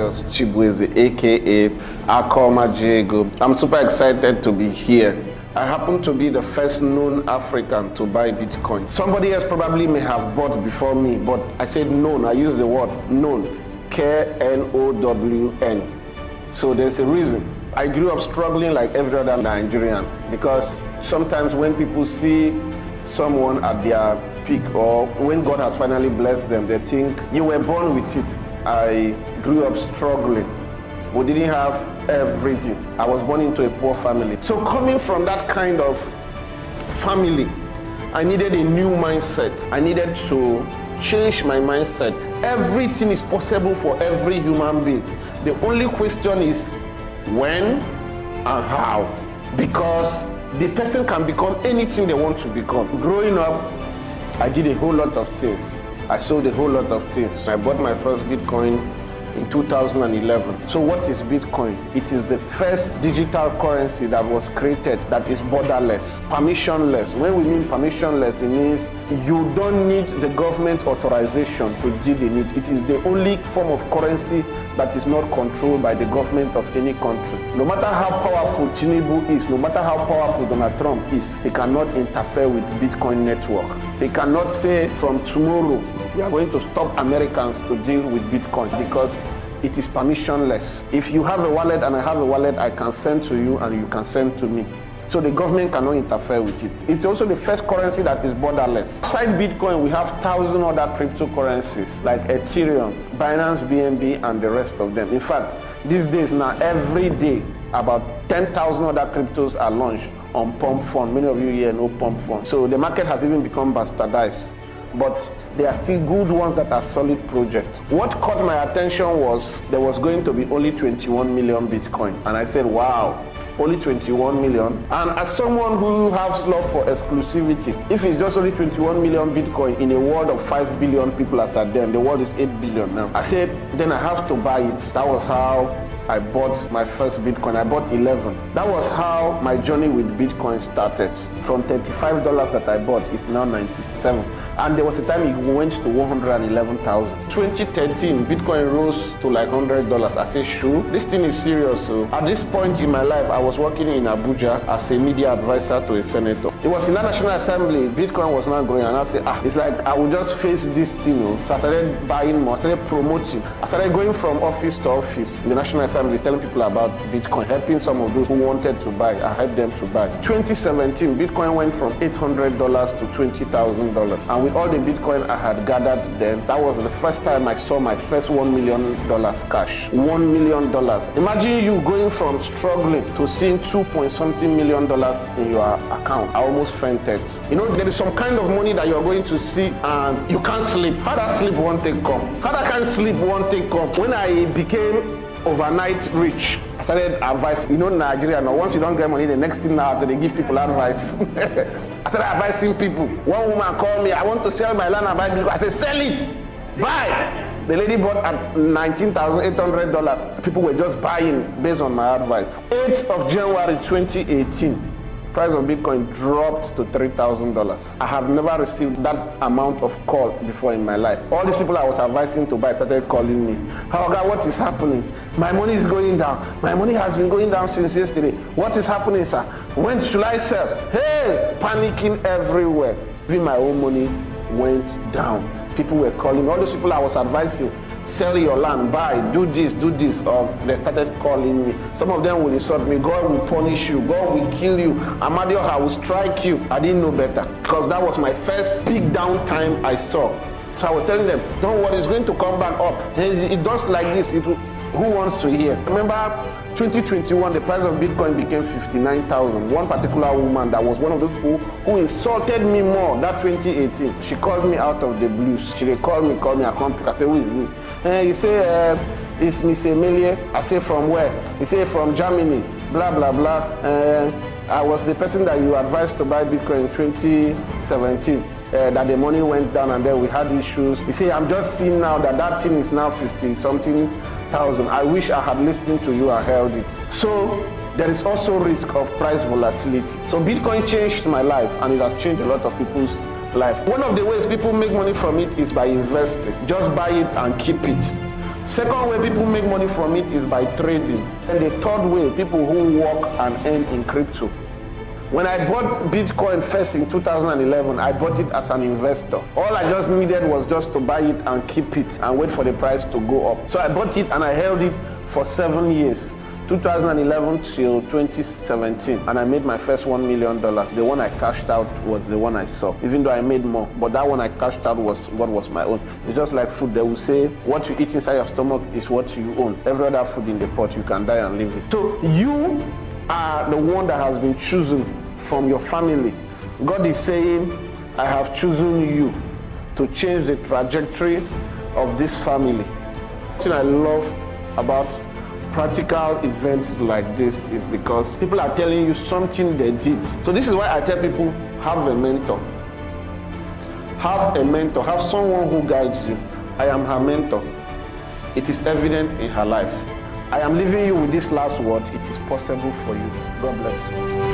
Pius Chibueze, aka Akoma Diego. I'm super excited to be here. I happen to be the first known African to buy Bitcoin. Somebody else probably may have bought before me, but I said known. I use the word known, K-N-O-W-N. So there's a reason. I grew up struggling like every other Nigerian, because sometimes when people see someone at their peak, or when God has finally blessed them, they think you were born with it. I grew up struggling. We didn't have everything. I was born into a poor family. So coming from that kind of family, I needed a new mindset. I needed to change my mindset. Everything is possible for every human being. The only question is when and how. Because the person can become anything they want to become. Growing up, I did a whole lot of things. I sold a whole lot of things. I bought my first Bitcoin in 2011. So what is Bitcoin? It is the first digital currency that was created that is borderless, permissionless. When we mean permissionless, it means you don't need the government authorization to deal in it. It is the only form of currency that is not controlled by the government of any country. No matter how powerful Tinubu is, no matter how powerful Donald Trump is, he cannot interfere with Bitcoin network. They cannot say from tomorrow, we are going to stop Americans to deal with Bitcoin, because it is permissionless. If you have a wallet and I have a wallet, I can send to you and you can send to me. So the government cannot interfere with it. It's also the first currency that is borderless. Besides Bitcoin, we have 1,000 other cryptocurrencies like Ethereum, Binance BNB, and the rest of them. In fact, these days now, every day, about 10,000 other cryptos are launched on Pump Fund. Many of you here know Pump Fund. So the market has even become bastardized. But there are still good ones that are solid projects. What caught my attention was there was going to be only 21 million Bitcoin. And I said, wow, only 21 million. And as someone who has love for exclusivity, if it's just only 21 million Bitcoin in a world of 5 billion people as at then, the world is 8 billion now. I said, then I have to buy it. That was how I bought my first Bitcoin. I bought 11. That was how my journey with Bitcoin started. From $35 that I bought, it's now 97. And there was a time it went to 111,000. 2013, Bitcoin rose to like $100. I said, sure, this thing is serious. So at this point in my life, I was working in Abuja as a media advisor to a senator. It was in the National Assembly, Bitcoin was not growing, and I said, it's like I will just face this thing. So I started buying more, I started promoting. I started going from office to office in the National Assembly, telling people about Bitcoin, helping some of those who wanted to buy. I helped them to buy. 2017, Bitcoin went from $800 to $20,000. And with all the Bitcoin I had gathered then, that was the first time I saw my first $1 million cash. $1 million. Imagine you going from struggling to seeing $2.something million in your account. I almost fainted. You know, there is some kind of money that you're going to see and you can't sleep. How that sleep won't take come? How that can't sleep won't take come? When I became overnight rich, I started advice. You know, Nigeria now, once you don't get money, the next thing now they give people advice. I started advising people. One woman called me, I want to sell my land and buy Bitcoin. I said, sell it, buy. The lady bought at $19,800. People were just buying based on my advice. 8th of January 2018, price of Bitcoin dropped to $3,000. I have never received that amount of call before in my life. All these people I was advising to buy started calling me. Oh God, what is happening? My money is going down. My money has been going down since yesterday. What is happening, sir? When should I sell? Hey, panicking everywhere. Even my own money went down. People were calling me. All those people I was advising, sell your land, buy, do this, they started calling me. Some of them will insult me. God will punish you. God will kill you. Amadioha will strike you. I didn't know better, because that was my first big downtime I saw. So I was telling them, don't worry, it's going to come back up. It does like this. Who wants to hear? Remember 2021, the price of Bitcoin became 59,000. One particular woman that was one of those people who insulted me more, that 2018, she called me out of the blues. She called me, I come pick. I said, who is this? He said, it's Miss Emilia. I said, from where? He said, from Germany, blah, blah, blah. I was the person that you advised to buy Bitcoin in 2017. That the money went down and then we had issues. He said, I'm just seeing now that thing is now 50-something thousand. I wish I had listened to you and held it. So there is also risk of price volatility. So Bitcoin changed my life, and it has changed a lot of people's life. One of the ways people make money from it is by investing. Just buy it and keep it. Second way people make money from it is by trading. And the third way, people who work and earn in crypto. When I bought Bitcoin first in 2011, I bought it as an investor. All I just needed was just to buy it and keep it and wait for the price to go up. So I bought it and I held it for 7 years, 2011 till 2017, and I made my first $1 million. The one I cashed out was the one I saw, even though I made more, but that one I cashed out was what was my own. It's just like food. They will say what you eat inside your stomach is what you own. Every other food in the pot, you can die and leave it. So you are the one that has been chosen from your family. God is saying, I have chosen you to change the trajectory of this family. What I love about practical events like this is because people are telling you something they did. So this is why I tell people, have a mentor. Have a mentor, have someone who guides you. I am her mentor. It is evident in her life. I am leaving you with this last word. It is possible for you. God bless you.